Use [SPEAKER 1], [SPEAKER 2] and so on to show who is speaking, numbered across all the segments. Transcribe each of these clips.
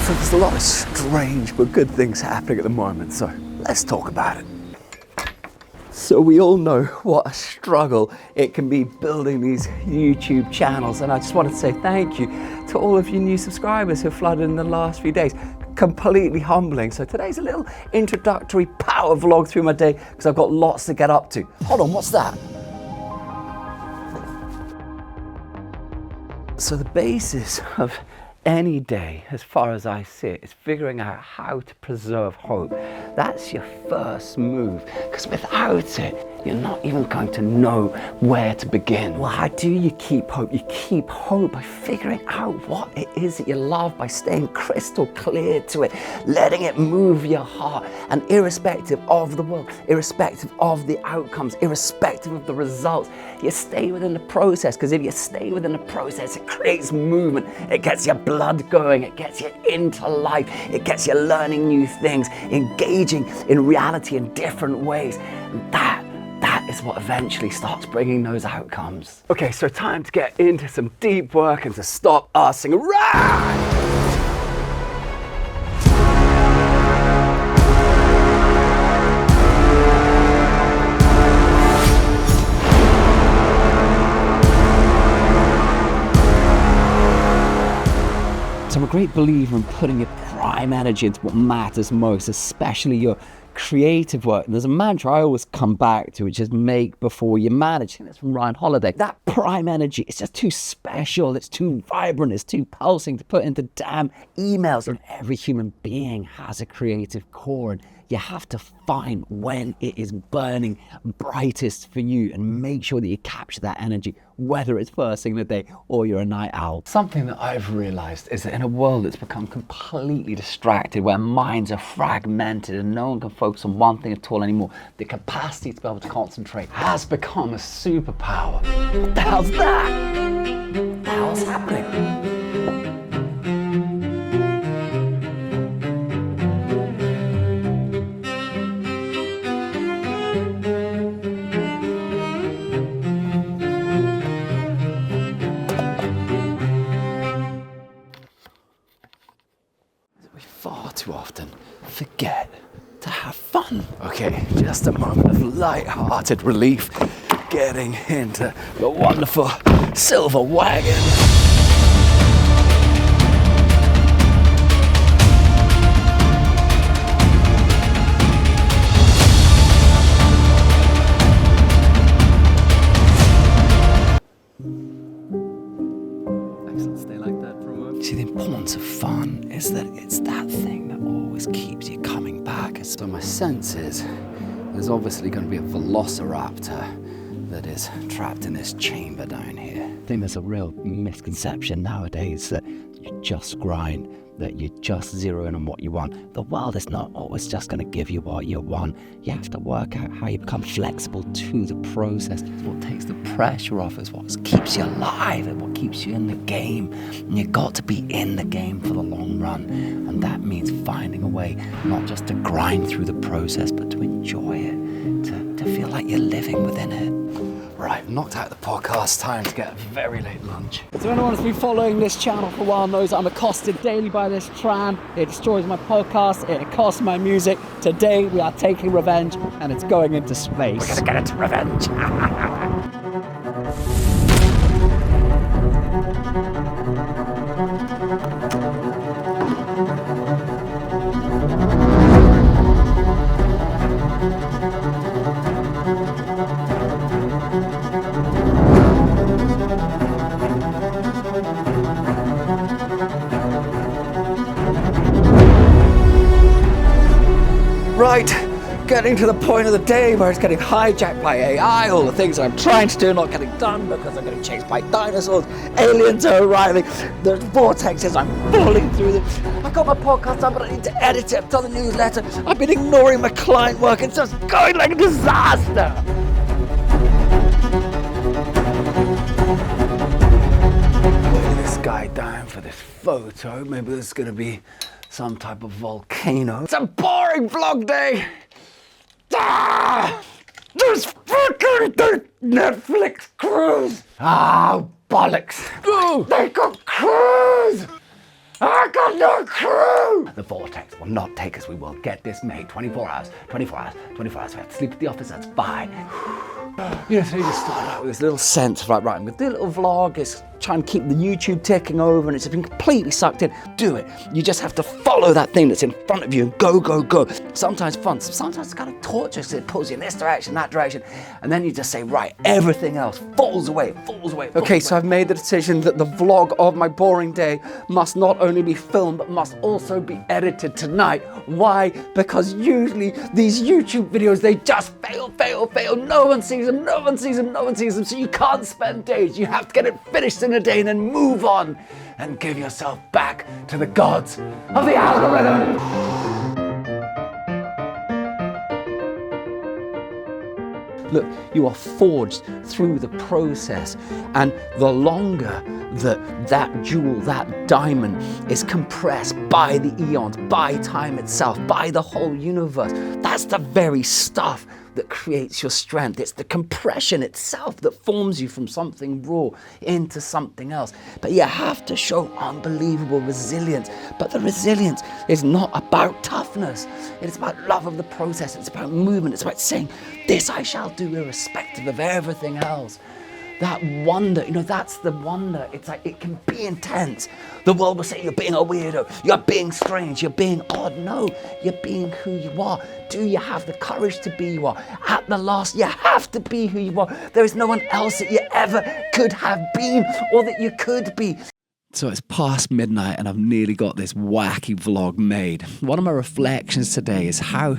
[SPEAKER 1] So there's a lot of strange but good things happening at the moment, so let's talk about it. So we all know what a struggle it can be building these YouTube channels, and I just wanted to say thank you to all of you new subscribers who flooded in the last few days. Completely humbling. So today's a little introductory power vlog through my day because I've got lots to get up to. Hold on, what's that? So the basis of any day, as far as I see it, is figuring out how to preserve hope. That's your first move, because without it, you're not even going to know where to begin. Well, how do you keep hope? You keep hope by figuring out what it is that you love, by staying crystal clear to it, letting it move your heart, and irrespective of the world, irrespective of the outcomes, irrespective of the results, you stay within the process, because if you stay within the process, it creates movement, it gets your blood going, it gets you into life, it gets you learning new things, engaging in reality in different ways. And that is what eventually starts bringing those outcomes. Okay, so time to get into some deep work and to stop arsing around. So I'm a great believer in putting your prime energy into what matters most, especially your creative work. And there's a mantra I always come back to, which is make before you manage. I think that's from Ryan Holiday. That prime energy, it's just too special, it's too vibrant, it's too pulsing to put into damn emails. And every human being has a creative core, and you have to find when it is burning brightest for you and make sure that you capture that energy, whether it's first thing in the day or you're a night owl. Something that I've realized is that in a world that's become completely distracted, where minds are fragmented and no one can focus on one thing at all anymore, the capacity to be able to concentrate has become a superpower. What the hell's that? What the hell's happening? Far too often forget to have fun. Okay, just a moment of light-hearted relief getting into the wonderful silver wagon. See, the importance of fun is that it's that thing that always keeps you coming back. So my sense is there's obviously going to be a velociraptor that is trapped in this chamber down here. I think there's a real misconception nowadays that you just grind, that you just zero in on what you want. The world is not always just going to give you what you want. You have to work out how you become flexible to the process. It's what takes the pressure off, it's what keeps you alive, and what keeps you in the game. And you've got to be in the game for the long run. And that means finding a way not just to grind through the process, but to enjoy it, to feel like you're living within it. Right, knocked out the podcast, time to get a very late lunch. So anyone who's been following this channel for a while knows I'm accosted daily by this tram. It destroys my podcast, it costs my music. Today we are taking revenge and it's going into space. We're gonna get into revenge. Right, getting to the point of the day where it's getting hijacked by AI, all the things I'm trying to do are not getting done because I'm getting chased by dinosaurs, aliens are arriving, there's vortexes, I'm falling through them. I got my podcast done, but I need to edit it, I've done the newsletter, I've been ignoring my client work, it's just going like a disaster. Weighing this guy down for this photo, maybe there's going to be some type of volcano. It's a boring vlog day. This fucking Netflix cruise. Bollocks. They got cruise. I got no crew! The vortex will not take us. We will get this made. 24 hours, 24 hours, 24 hours. We have to sleep at the office, that's fine. You know, so you just start out with this little sense of like, right, I'm gonna do a little vlog, it's trying to keep the YouTube ticking over, and it's been completely sucked in. Do it. You just have to follow that thing that's in front of you and go, go, go. Sometimes fun, sometimes it's kind of torturous because it pulls you in this direction, that direction, and then you just say, right, everything else falls away, falls away. Okay, so I've made the decision that the vlog of my boring day must not only be filmed, but must also be edited tonight. Why? Because usually these YouTube videos, they just fail. No one sees them, no one sees them, no one sees them. So you can't spend days. You have to get it finished in a day and then move on and give yourself back to the gods of the algorithm. Look, you are forged through the process, and the longer that jewel, that diamond is compressed by the eons, by time itself, by the whole universe, that's the very stuff that creates your strength. It's the compression itself that forms you from something raw into something else. But you have to show unbelievable resilience. But the resilience is not about toughness. It's about love of the process. It's about movement. It's about saying, this I shall do irrespective of everything else. That wonder, you know, that's the wonder. It's like, it can be intense. The world will say you're being a weirdo, you're being strange, you're being odd. No, you're being who you are. Do you have the courage to be you are? At the last, you have to be who you are. There is no one else that you ever could have been or that you could be. So it's past midnight and I've nearly got this wacky vlog made. One of my reflections today is how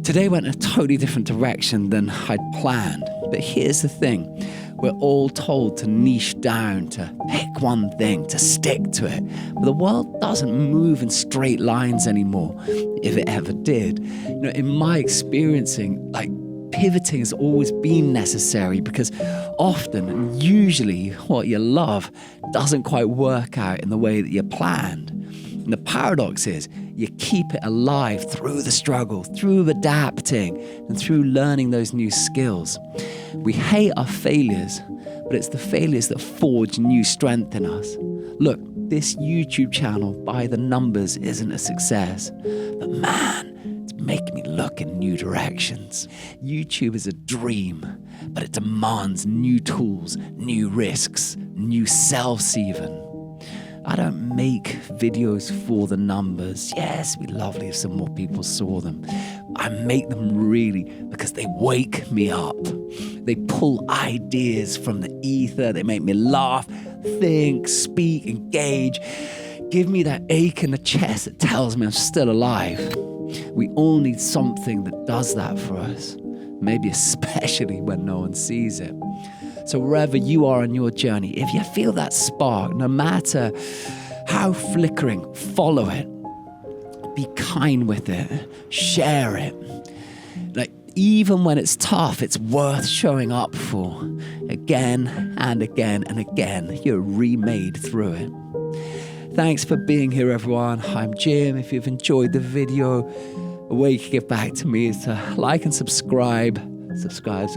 [SPEAKER 1] today went in a totally different direction than I'd planned. But here's the thing. We're all told to niche down, to pick one thing, to stick to it. But the world doesn't move in straight lines anymore, if it ever did. You know, in my experiencing, like, pivoting has always been necessary because often and usually what you love doesn't quite work out in the way that you planned. And the paradox is you keep it alive through the struggle, through adapting, and through learning those new skills. We hate our failures, but it's the failures that forge new strength in us. Look, this YouTube channel by the numbers isn't a success, but man, it's making me look in new directions. YouTube is a dream, but it demands new tools, new risks, new selves even. I don't make videos for the numbers. Yes, it'd be lovely if some more people saw them. I make them really because they wake me up. They pull ideas from the ether. They make me laugh, think, speak, engage. Give me that ache in the chest that tells me I'm still alive. We all need something that does that for us. Maybe especially when no one sees it. So wherever you are on your journey, if you feel that spark, no matter how flickering, follow it. Be kind with it. Share it. Like, even when it's tough, it's worth showing up for. Again and again and again, you're remade through it. Thanks for being here, everyone. I'm Jim. If you've enjoyed the video, a way you can get back to me is to like and subscribe. Subscribe.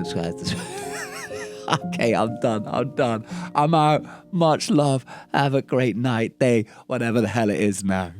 [SPEAKER 1] Okay, I'm done. I'm out. Much love. Have a great night, day, whatever the hell it is now.